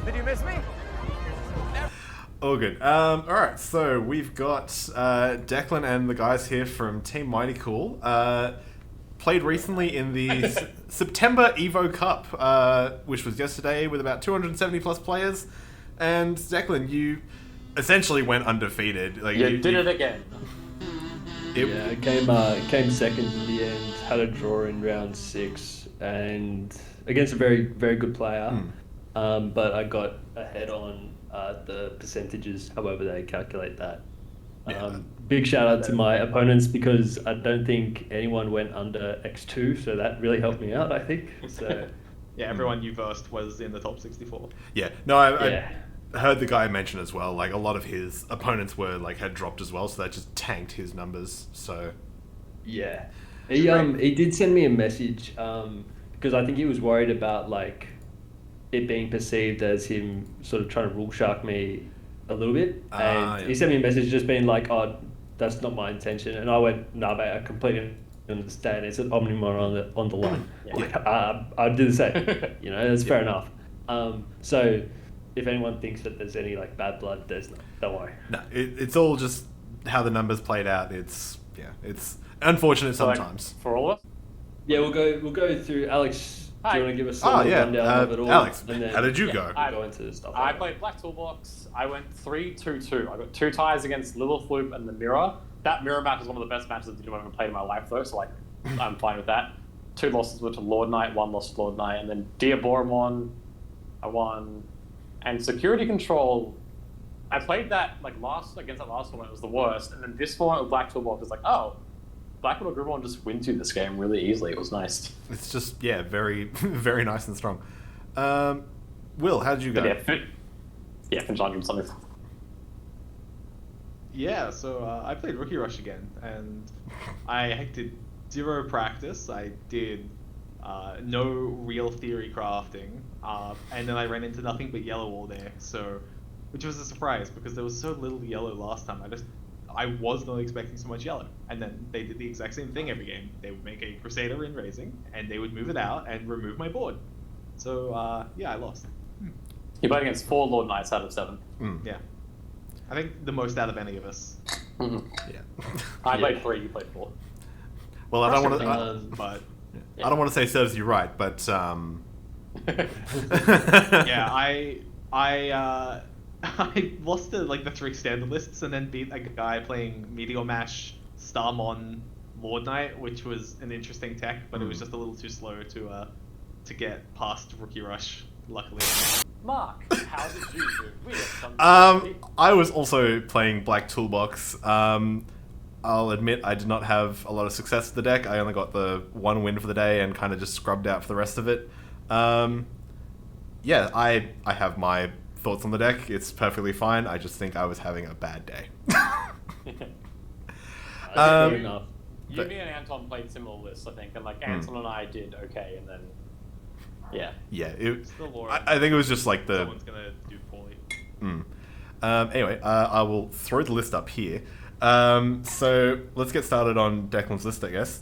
Did you miss me? All good. Alright, so we've got Declan and the guys here from Team Mighty Cool. Played recently in the September EVO Cup, which was yesterday with about 270 plus players. And Declan, you essentially went undefeated. Like You did it again. Yeah, came second in the end, had a draw in round 6, and against a very, very good player. But I got ahead on the percentages, however they calculate that. Big shout out to my opponents because I don't think anyone went under X2, so that really helped me out, I think. So Yeah, everyone you versed was in the top 64. Yeah, no, I heard the guy mention as well, like a lot of his opponents were like had dropped as well, so that just tanked his numbers. So yeah, he did send me a message because I think he was worried about like it being perceived as him sort of trying to rule shark me a little bit, and he sent me a message just being like, "Oh, that's not my intention," and I went, "Nah, mate, I completely understand. It's an Omnimon on the line. Like, I'd do the same. You know, that's fair enough." So if anyone thinks that there's any like bad blood, there's not. Don't worry. No, it's all just how the numbers played out. It's unfortunate sometimes. Like, for all of us? Yeah, we'll go through. Alex, do you want to give us a rundown of it all? Alex, and then, how did you go? We'll go into stuff. I played Black Toolbox. I went 3-2-2. I got 2 ties against Little Floop and the Mirror. That Mirror match is one of the best matches of Digimon I've ever played in my life, though, so like I'm fine with that. 2 losses were to Lord Knight, 1 loss to Lord Knight, and then Diaboromon, I won. And Security Control, I played that like against that last one, it was the worst, and then this one with Black Toolbox is like, oh, Black Widow Grimon just wins you this game really easily. It was nice. It's just very very nice and strong. Will, how did you go? Finish on something. Yeah, so I played Rookie Rush again, and I did 0 practice. I did no real theory crafting, and then I ran into nothing but yellow all day. So, which was a surprise because there was so little yellow last time. I was not expecting so much yellow. And then they did the exact same thing every game. They would make a Crusader in Raising, and they would move it out and remove my board. So, yeah, I lost. You played against 4 Lord Knights out of 7. Yeah. I think the most out of any of us. Yeah. I played 3, you played 4. Well, I don't want to. But I don't want to say serves you right, but yeah, I lost to like the 3 standard lists and then beat a guy playing Meteor Mash, Starmon, Lord Knight, which was an interesting tech, but it was just a little too slow to get past Rookie Rush. Luckily. Mark, how did you do? We have I was also playing Black Toolbox. I'll admit I did not have a lot of success with the deck. I only got the 1 win for the day and kind of just scrubbed out for the rest of it. Yeah, I have my thoughts on the deck. It's perfectly fine. I just think I was having a bad day. Fair enough. You, me, and Anton played similar lists, I think, and like Anton and I did okay, and then yeah. Still I think it was just like the. Someone's gonna do poorly. Anyway, I will throw the list up here. So let's get started on Declan's list, I guess.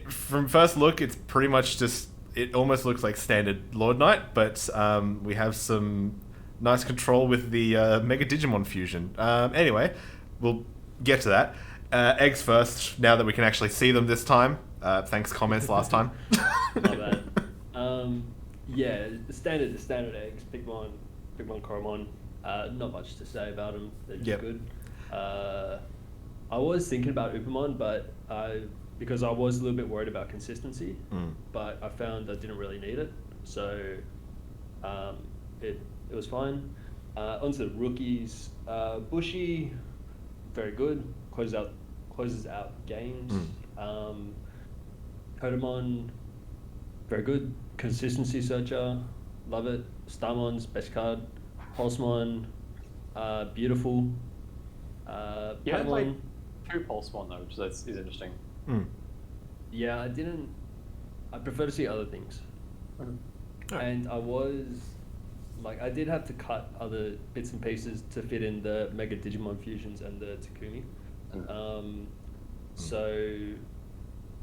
From first look, it's pretty much just. It almost looks like standard Lord Knight, but we have some nice control with the Mega Digimon fusion. Anyway, we'll get to that. Eggs first, now that we can actually see them this time. Thanks, comments last time. Not bad. Yeah, standard eggs. Bigmon, Koromon. Not much to say about them. They're just good. I was thinking about Upamon, but because I was a little bit worried about consistency, but I found I didn't really need it, so it was fine. Onto the rookies, Bushy, very good, closes out games. Kodamon, very good, consistency searcher, love it. Starmon's best card. Pulsemon, beautiful. you had played 2 Pulsemon though, which is interesting. Yeah, I prefer to see other things. And I did have to cut other bits and pieces to fit in the Mega Digimon fusions and the Takumi. So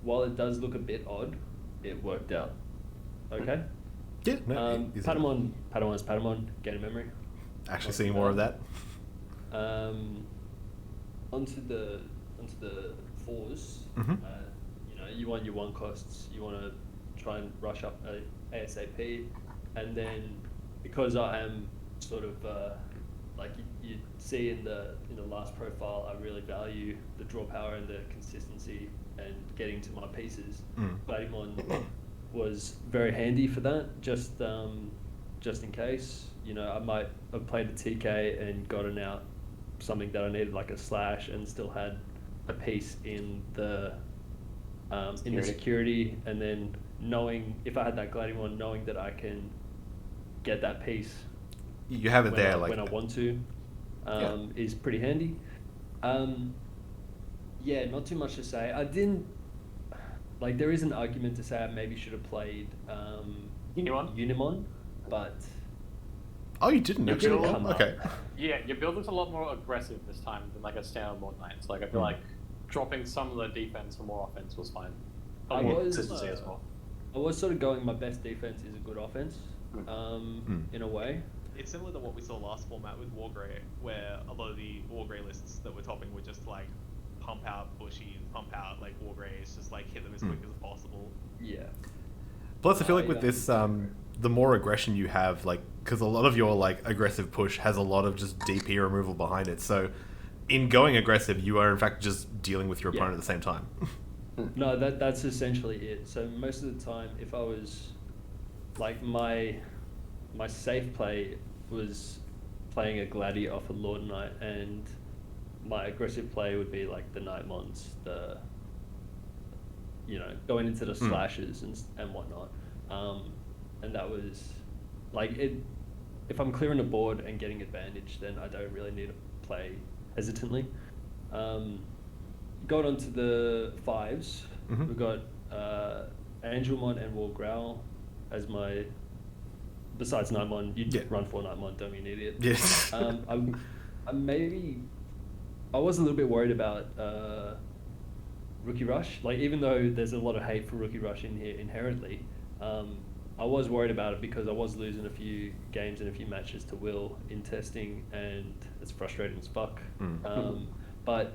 while it does look a bit odd, it worked out. Okay? Yeah, no, easy. Padamon's Padamon, gain of memory. Actually Not seeing too more bad. of that. Onto the fours. Mhm. You want your one costs. You want to try and rush up ASAP, and then because I am sort of like you see in the last profile, I really value the draw power and the consistency and getting to my pieces. Gladiemon was very handy for that. Just in case, I might have played a TK and gotten out something that I needed, like a slash, and still had a piece in the security, and then knowing if I had that Gladiemon, knowing that I can get that piece. You have it there, when I want to, is pretty handy. Yeah, not too much to say. I didn't like. There is an argument to say I maybe should have played Unimon, but Oh, you didn't it actually. didn't come up. Okay. Yeah, your build looks a lot more aggressive this time than like a standard Lord Knight. So like I feel like dropping some of the defense for more offense was fine. I More was, consistency as well. I was sort of going, my best defense is a good offense, in a way. It's similar to what we saw last format with Wargrey, where a lot of the Wargrey lists that we're topping were just like pump out Bushy, pump out like Wargreys, just like hit them as quick as possible. Yeah. Plus, I feel like with yeah. this, the more aggression you have, like, because a lot of your like aggressive push has a lot of just DP removal behind it. So, in going aggressive, you are in fact just dealing with your opponent at the same time. No, that's essentially it. So most of the time, if I was like my safe play was playing a Gladi off a Lord Knight, and my aggressive play would be like the Knightmons, the going into the slashes and whatnot. And that was like it. If I'm clearing the board and getting advantage, then I don't really need to play hesitantly. Got onto the fives. We've got Angelmon and Wargrowl as my. Besides Nightmon, you run for Nightmon, don't be an idiot. Yes. I was a little bit worried about Rookie Rush. Like, even though there's a lot of hate for Rookie Rush in here inherently, I was worried about it because I was losing a few games and a few matches to Will in testing, and it's frustrating as fuck. But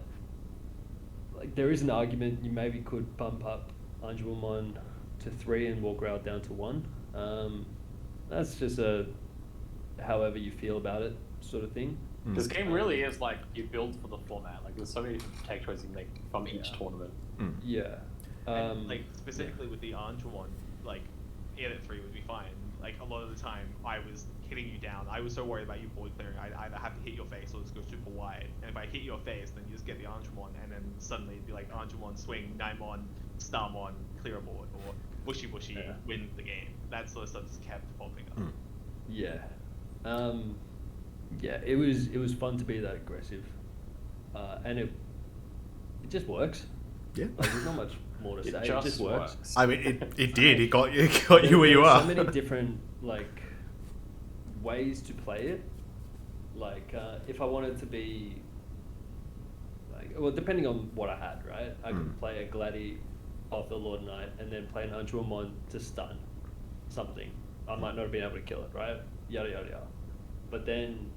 like, there is an argument you maybe could bump up Angelmon to 3 and Wargrowl down to 1. That's just a however you feel about it sort of thing. This game really is like you build for the format. Like there's so many take choices you make from each tournament. Yeah. And, like specifically with the Anju one, like edit 3 would be fine. Like a lot of the time I was hitting you down. I was so worried about you board clearing. I'd either have to hit your face or just go super wide. And if I hit your face, then you just get the Anjumon, and then suddenly it'd be like Anjumon swing, Naimon, Starmon, clear a board, or Bushy win the game. That sort of stuff just kept popping up. Yeah. Yeah, it was fun to be that aggressive. And it just works. Yeah. Like, there's not much more to say. It just works. I mean, it did. It got you where you are. So many different like ways to play it. Like if I wanted to be like, well, depending on what I had, right? I could play a Gladi off the Lord Knight and then play an Anjuamon to stun something. I might not have been able to kill it, right? Yada yada yada. But then,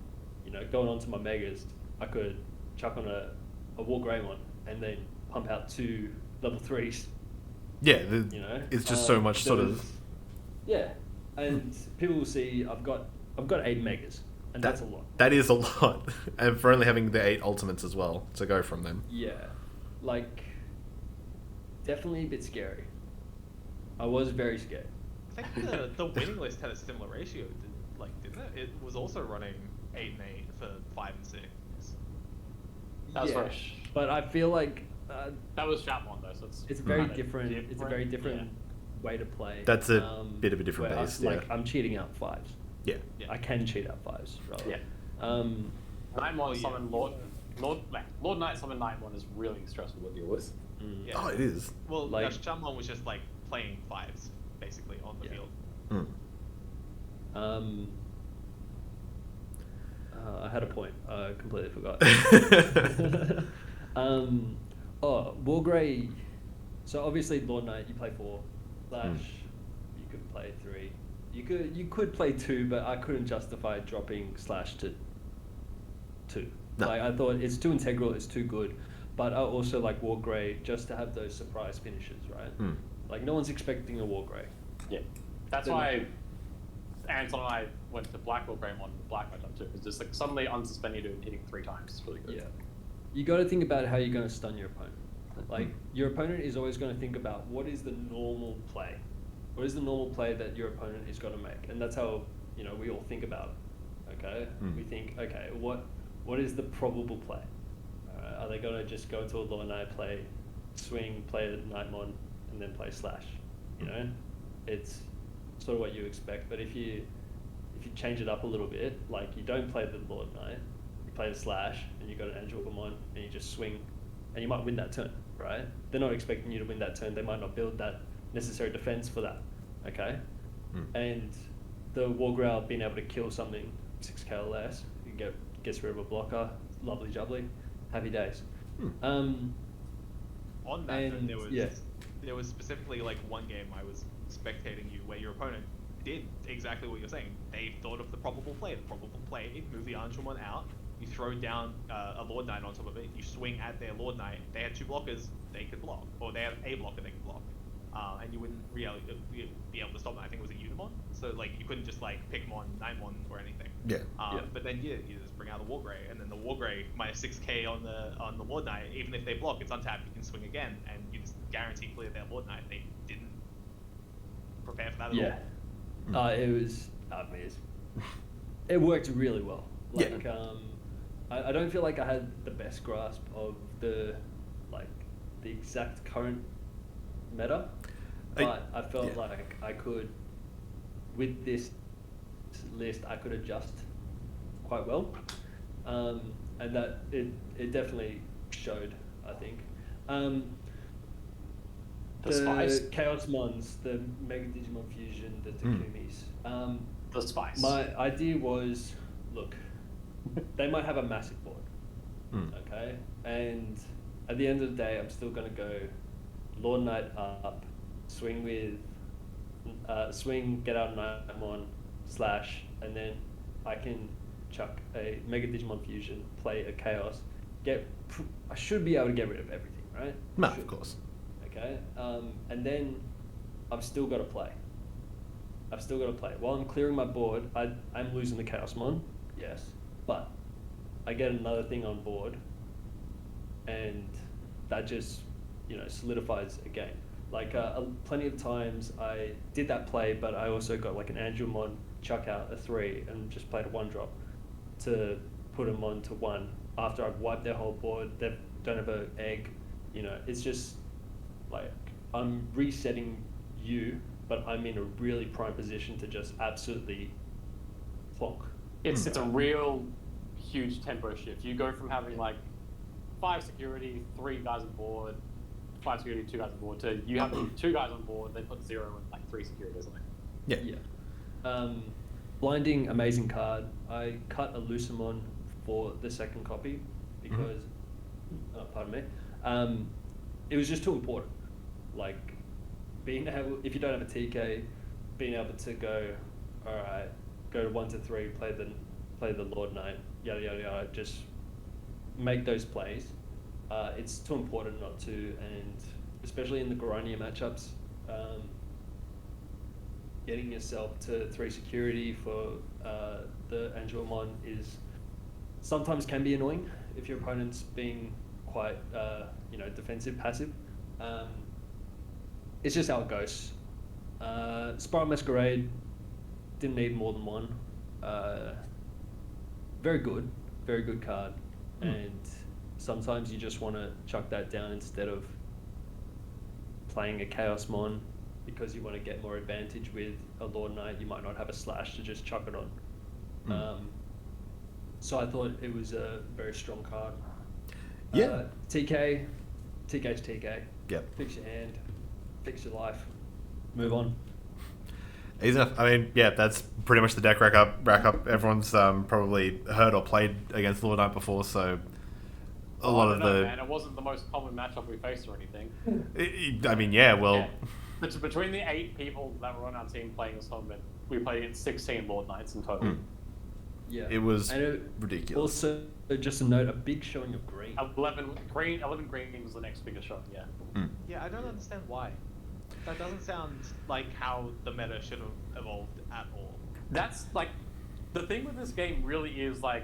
going on to my Megas, I could chuck on a War Greymon and then pump out 2 level 3s. Yeah, it's just so much sort of. Yeah, and people will see I've got 8 Megas, and that's a lot. That is a lot, and for only having the 8 ultimates as well to go from them. Yeah, like definitely a bit scary. I was very scared. I think the winning list had a similar ratio, didn't it? It was also running 8 and 8 for 5 and 6. That was fresh. But I feel like that was Chatmon though, so it's very different. It's a very different way to play. That's a bit of a different where base. I'm cheating out 5s. Yeah. I can cheat out 5s. Rather. Yeah. Nightmon summon Lord Knight summon Nightmon is really stressful to deal with. Yeah. Oh, it is. Well, like, Shamon was just like playing 5s basically on the field. I had a point. I completely forgot. Wargrey. So obviously Lord Knight, you play 4. Flash, you could play 3. You could play 2, but I couldn't justify dropping Slash to 2. No. Like I thought it's too integral, it's too good. But I also like War Grey just to have those surprise finishes, right? Like no one's expecting a War Grey. Yeah, that's why Anton and I went to Black or Greymon Black matchup too. It's just like suddenly unsuspended and hitting 3 times. It's really good. Yeah, you got to think about how you're going to stun your opponent. Like your opponent is always going to think about what is the normal play, what is the normal play that your opponent is going to make, and that's how we all think about it. Okay, we think, okay, what is the probable play? Are they going to just go into a Lordknight, play swing, play a Knightmon, and then play Slash? It's sort of what you expect. But if you change it up a little bit, like you don't play the Lordknight, you play the Slash, and you got an Angelmon, and you just swing, and you might win that turn, right? They're not expecting you to win that turn. They might not build that necessary defense for that, okay? And the Wargrowl being able to kill something 6k or less, you gets rid of a blocker, lovely jubbly, happy days. On that, and, there was specifically like one game I was spectating you where your opponent did exactly what you're saying. They thought of the probable play. The probable play, move the Angelmon out, you throw down a Lordknight on top of it, you swing at their Lordknight. They had 2 blockers, they could block, or they had a blocker they could block, and you wouldn't really be able to stop them. I think it was a Unimon, so like you couldn't just like pick Mon, Knightmon, or anything. But then you just bring out the Wargrey, and then the Wargrey minus 6k on the Lordknight. Even if they block, it's untapped. You can swing again, and you just guarantee clear their Lordknight. They didn't prepare for that at all. It was. It worked really well. Like, I don't feel like I had the best grasp of the exact current meta, but I felt like I could, with this list, I could adjust quite well, and that it definitely showed, I think. The Spice? Chaos Mons, the Mega Digimon Fusion, the Takumis. The Spice. My idea was, look, they might have a massive board, okay? And at the end of the day, I'm still going to go Lordknight up, swing, get out Knightmon, Slash, and then I can chuck a Mega Digimon Fusion, play a Chaos, I should be able to get rid of everything, right? No, of course. Okay, and then I've still got to play. While I'm clearing my board, I'm losing the Chaosmon, yes, but I get another thing on board, and that just solidifies a game. Like plenty of times I did that play, but I also got like an Angelmon, chuck out a 3, and just played a 1-drop to put them on to 1 after I've wiped their whole board. They don't have an egg, it's just like I'm resetting you, but I'm in a really prime position to just absolutely plonk. It's a real huge tempo shift. You go from having like 5 security, 3 guys on board, 5 security, 2 guys on board, to you having 2 guys on board, they put 0 and like 3 security or something. Yeah. Blinding, amazing card. I cut a Lucamon for the second copy because, pardon me, it was just too important. Like, being able, if you don't have a TK, being able to go, all right, go to 1 to 3, play the Lordknight, yada yada yada, just make those plays. It's too important not to, and especially in the Goronia matchups, getting yourself to 3 security for the Angelmon is sometimes can be annoying if your opponent's being quite defensive, passive. It's just how it goes. Spiral Masquerade didn't need more than 1. Very good card, and sometimes you just want to chuck that down instead of playing a Chaosmon because you want to get more advantage with a Lordknight. You might not have a Slash to just chuck it on. So I thought it was a very strong card. TK's TK. Yep. Fix your hand, fix your life, move on. Easy enough. I mean, that's pretty much the deck rack up. Everyone's probably heard or played against Lordknight before, so a lot of the... Man, it wasn't the most common matchup we faced or anything. between the 8 people that were on our team playing this tournament, we played against 16 Lord Knights in total. Yeah, It was and ridiculous. Also, just a note: a big showing of green. 11 green was the next biggest shot. Yeah. Yeah, I don't understand why. That doesn't sound like how the meta should have evolved at all. That's like the thing with this game really is like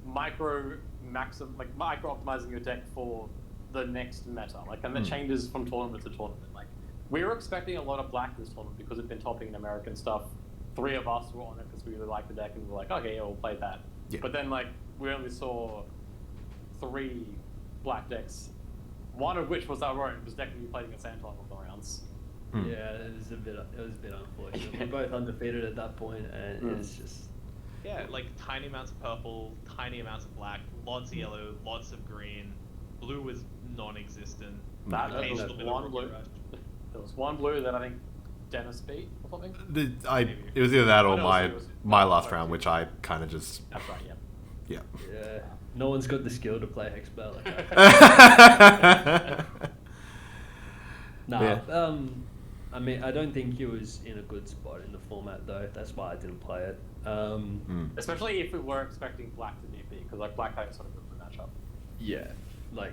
micro optimizing your deck for the next meta. Like, and that changes from tournament to tournament. Like, we were expecting a lot of black this tournament because it's been topping in American stuff. 3 of us were on it because we really liked the deck and we were like, okay, yeah, we'll play that. Yeah. But then like we only saw 3 black decks, one of which was our own, because deck we played against Anton on the rounds. Yeah, it was a bit unfortunate. We're both undefeated at that point, and it's just Yeah, like tiny amounts of purple, tiny amounts of black, lots of yellow, lots of green. Blue was non-existent. Occasional bit of one Rookie blue. Rush. There was one blue that I think Dennis beat or something. It was either that or it was my last round, which I kind of just That's right. Yeah. yeah. No one's got the skill to play Hexbell. Nah. Yeah. I mean, I don't think he was in a good spot in the format though. That's why I didn't play it. Especially if we were expecting black to DP, because like black had sort of good matchup. Yeah, like,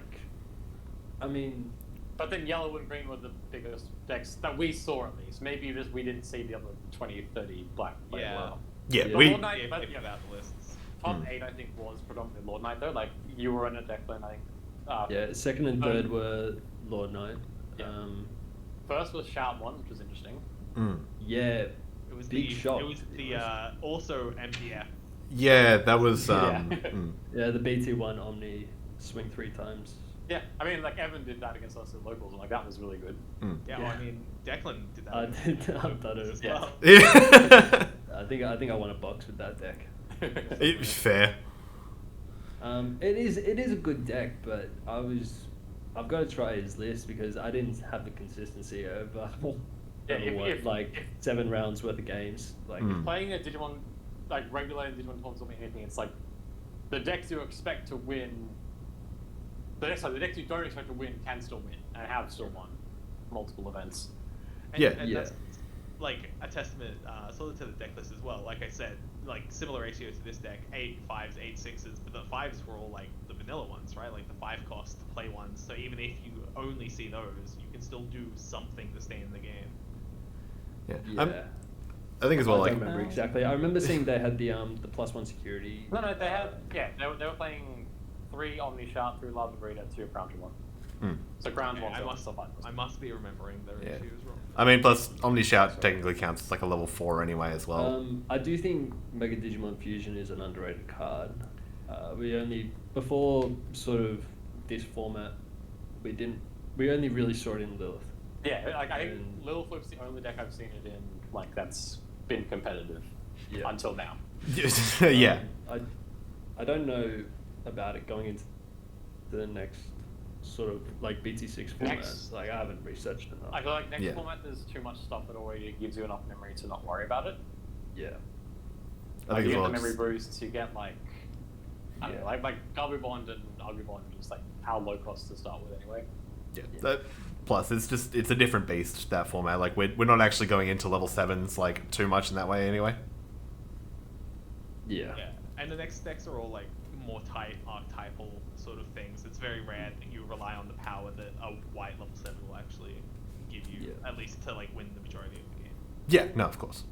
I mean, But then yellow and green were the biggest decks that we saw at least. Maybe just we didn't see the other 20, 30 black play Yeah. well. Yeah, But we. Lord Knight, Yeah, but, if yeah, without the lists. top 8 I think was predominantly Lord Knight though. Like you were in a deck then I think. yeah. Second and third were Lord Knight. Yeah. First was Shout 1, which was interesting. Yeah. It was Big the shock. It was the also MPF. Yeah, that was. Yeah. Yeah, the BT1 Omni swing 3 times. Yeah, I mean like Evan did that against us at locals and like that was really good. Yeah, well, I mean Declan did that. I've done it as Yeah. well. Yeah. I think I won a box with that deck. Fair. It is a good deck, but I've got to try his list because I didn't have the consistency over Yeah, over 7 rounds worth of games. Like Playing a Digimon, like regular Digimon tournaments or anything, it's like the decks you expect to win. The decks you don't expect to win can still win and have still won multiple events. And Yeah. that's like a testament sort of to the deck list as well. Like I said, like similar ratio to this deck, 8 5s, 8 6s, but the 5s were all like the vanilla ones, right? Like the 5 cost to play ones. So even if you only see those, you can still do something to stay in the game. Yeah. I think as well. I Like, don't remember exactly. I remember seeing they had the +1 security. No, they had they were playing 3 Omni Sharp, 3 Lava Breeder, 2 Ground 1. So ground Okay, one's I still fine. must be remembering the Yeah. ratios wrong. I mean, plus Omni Shout technically counts as like a level 4 anyway as well. I do think Mega Digimon Fusion is an underrated card. Before sort of this format, we only really saw it in Lilith. Yeah, like I think And- Little Flip's the only deck I've seen it in like that's been competitive Yeah. until now. Yeah. I don't know about it going into the next sort of like BT6 format. Next- Like I haven't researched enough. I feel like next Yeah. format there's too much stuff that already gives you enough memory to not worry about it. Yeah. I Like think you as get well. the memory boosts, you get like I don't know, like Gulby Bond and Ugly Bond are just like how low cost to start with anyway. Yeah. Plus, it's a different beast, that format. Like we're not actually going into level 7s like too much in that way anyway. Yeah. Yeah, and the next decks are all like more tight archetypal sort of things. It's very rare that you rely on the power that a white level 7 will actually give you, Yeah. at least to like win the majority of the game. Yeah. No, of course.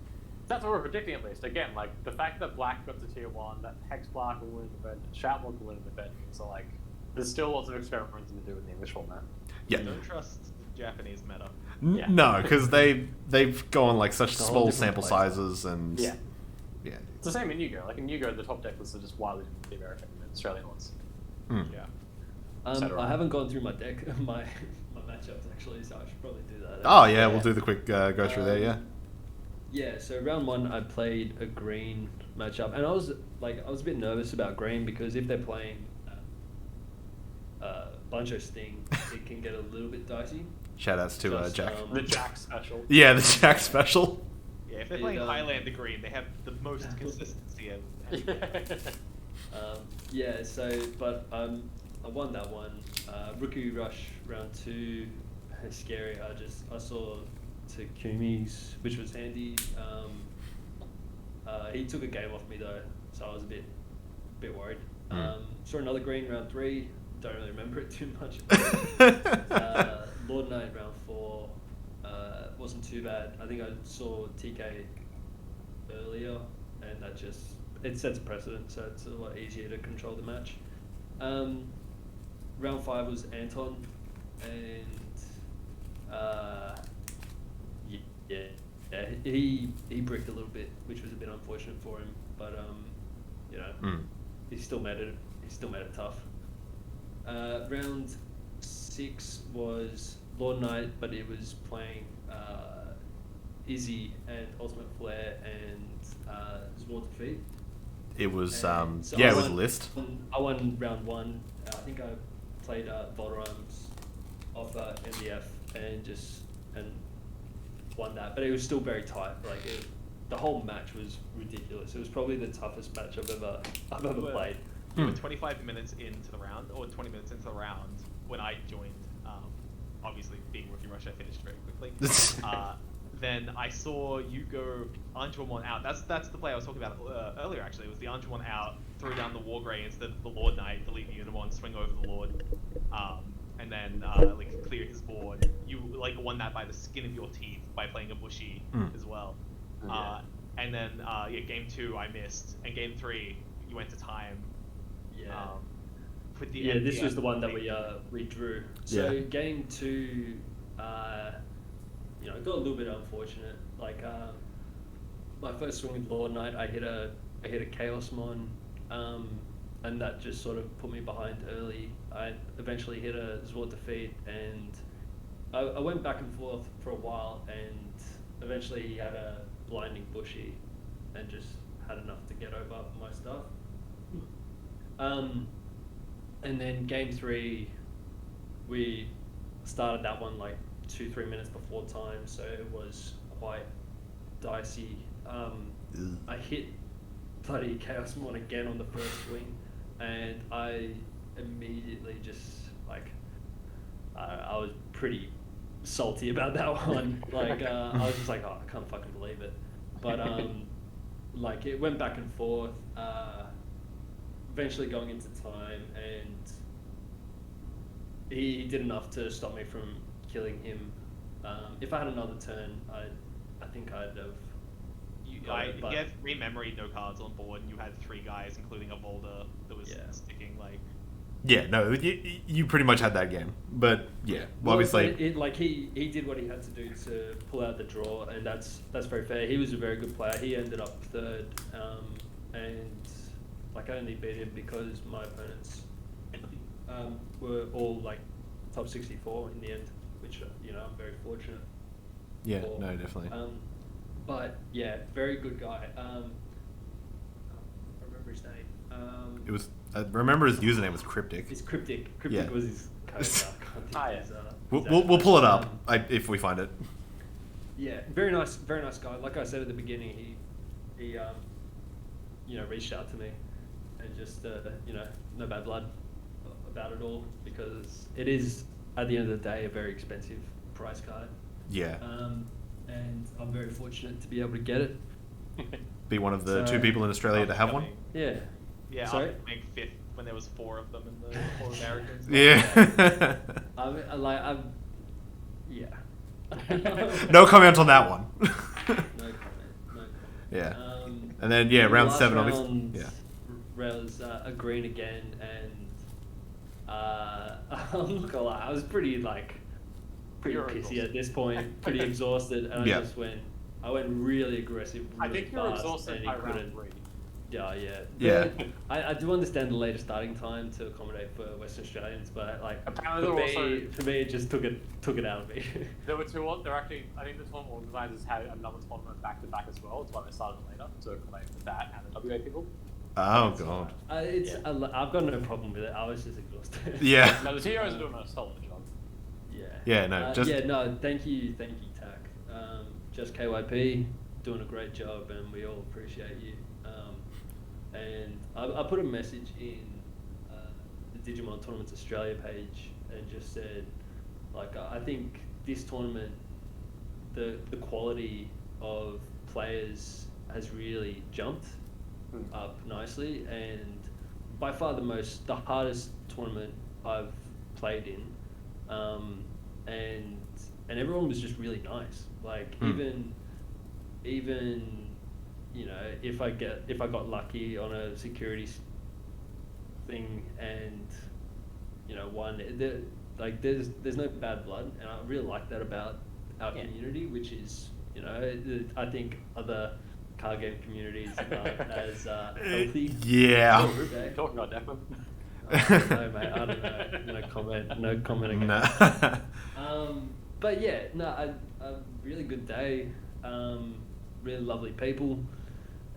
That's what we're predicting at least. Again, like the fact that Black got to tier 1, that Hex Black will win the event, Shout will win the event, so like there's still lots of experimenting to do with the English format. Yeah. Don't trust the Japanese meta. Yeah. No, because they've gone like such It's a whole small different sample place. sizes and Yeah. yeah. It's the same in Yu-Gi-Oh! Like in Yu-Gi-Oh! The top deck lists are just wildly different from the American and Australian ones. Yeah. etc. I haven't gone through my deck, my matchups actually, so I should probably do that. Oh yeah, we'll do the quick go through there. Yeah. Yeah, so round 1 I played a green matchup, and I was a bit nervous about green because if they're playing Buncho Sting, it can get a little bit dicey. Shout outs to Just, Jack. The Jack special. Yeah, the Jack special. Yeah, if they're It, playing Highlander Green, they have the most consistency of Yeah, so but I won that one. Rookie Rush round 2, scary. I saw to Kumi's, which was handy. He took a game off me though, so I was a bit worried. Saw another green round 3. Don't really remember it too much. Lord Knight round 4 wasn't too bad. I think I saw TK earlier, and that just it sets a precedent, so it's a lot easier to control the match. Round 5 was Anton, and he bricked a little bit, which was a bit unfortunate for him, but he still made it tough. Round 6 was Lord Knight, but it was playing Izzy and Ultimate Flare and Zwart Defeat. It was So it was a list. I won round 1. I think I played Volrams off MDF and won that, but it was still very tight. Like the whole match was ridiculous. It was probably the toughest match I've ever played. You were 25 minutes into the round, or 20 minutes into the round when I joined. Obviously, being Rookie Rush, I finished very quickly. Then I saw you go Undefeated out. That's the play I was talking about earlier. Actually, it was the Undefeated out, threw down the Wargrey instead of the Lord Knight, delete the Unimon, swing over the Lord, and then clear his board. You won that by the skin of your teeth by playing a Bushy as well. And then game 2 I missed, and game 3 you went to time. This was the one that we drew. So game 2, got a little bit unfortunate. My first swing with Lord Knight, I hit a Chaosmon, and that just sort of put me behind early. I eventually hit a Zwart Defeat, and I went back and forth for a while, and eventually he had a blinding Bushy, and just had enough to get over my stuff. And then game 3, we started that one 2-3 minutes before time, so it was quite dicey. I hit bloody Chaosmon again on the first swing, and I immediately just I was pretty salty about that one. I was just like, oh, I can't fucking believe it. But it went back and forth. Eventually going into time, and he did enough to stop me from killing him. If I had another turn, I think I'd have. You had 3 memory, no cards on board, and you had 3 guys, including a boulder that was sticking Yeah, no, you pretty much had that game, but obviously he did what he had to do to pull out the draw, and that's very fair. He was a very good player. He ended up 3rd, and I only beat him because my opponents were all top 64 in the end, which I'm very fortunate. Yeah, for. no, definitely. But yeah, very good guy. I can't remember his name. It was. I remember his username was Cryptic. It's Cryptic. Cryptic was his code. We'll pull it up if we find it. Yeah, very nice guy. Like I said at the beginning, he reached out to me, and just no bad blood about it all, because it is at the end of the day a very expensive prize card. Yeah. And I'm very fortunate to be able to get it. Be one of the 2 people in Australia to have one. Yeah. Yeah, Sorry? I'll make 5th when there was 4 of them in the 4 Americans. Yeah. Yeah. No comment on that one. No comment. Yeah. And then round 7 obviously. Yeah. Was a green again, and I'm not gonna lie, I was pretty pissy at this point, pretty exhausted, and I went really aggressive. Really I think you're fast, exhausted and by he round couldn't. 3. Yeah. I do understand the later starting time to accommodate for Western Australians, but Apparently for me, it just took it out of me. There were 2. They're actually. I think the tournament organisers had another tournament back to back as well. That's why they started later to accommodate for that and the WA people. Oh god. I've got no problem with it. I was just exhausted. Yeah. No, the TOs are doing a solid job. Yeah. Yeah. No. Thank you, Tack. Just KYP doing a great job, and we all appreciate you. And I put a message in the Digimon Tournaments Australia page and just said, I think this tournament the quality of players has really jumped up nicely, and by far the hardest tournament I've played in, and everyone was just really nice. Like even you know, if I got lucky on a security thing and you know won, there's no bad blood, and I really like that about our community, which is, you know, I think other card game communities aren't as healthy. Yeah. Talking about Declan. No, mate, I don't know. No comment again. Nah. But yeah, no, a really good day. Really lovely people,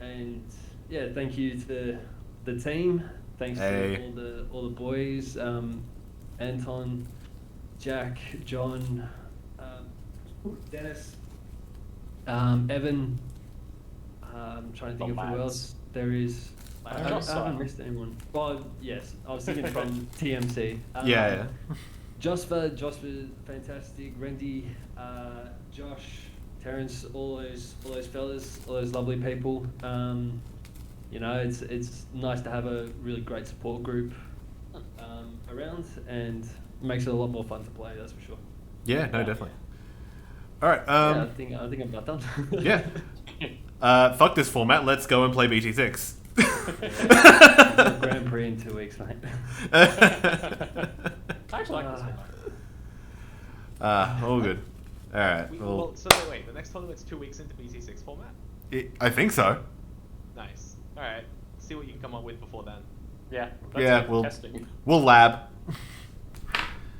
and yeah, thank you to the team. Thanks to all the boys, Anton, Jack, John, Dennis, Evan. I'm trying to think of who else there is. I haven't missed anyone. Well, yes, I was thinking from TMC. Yeah. Joshua fantastic. Randy, Josh, Terrence, all those fellas, all those lovely people. You know, it's nice to have a really great support group around, and makes it a lot more fun to play. That's for sure. Yeah, no, definitely. All right. Yeah, I think I'm about done. Yeah. Fuck this format. Let's go and play BT6. Yeah, Grand Prix in 2 weeks, mate. I actually like this one. All good. All right. So wait, the next tournament's 2 weeks into BT6 format? I think so. Nice. All right. See what you can come up with before then. Yeah. Yeah, testing. we'll lab.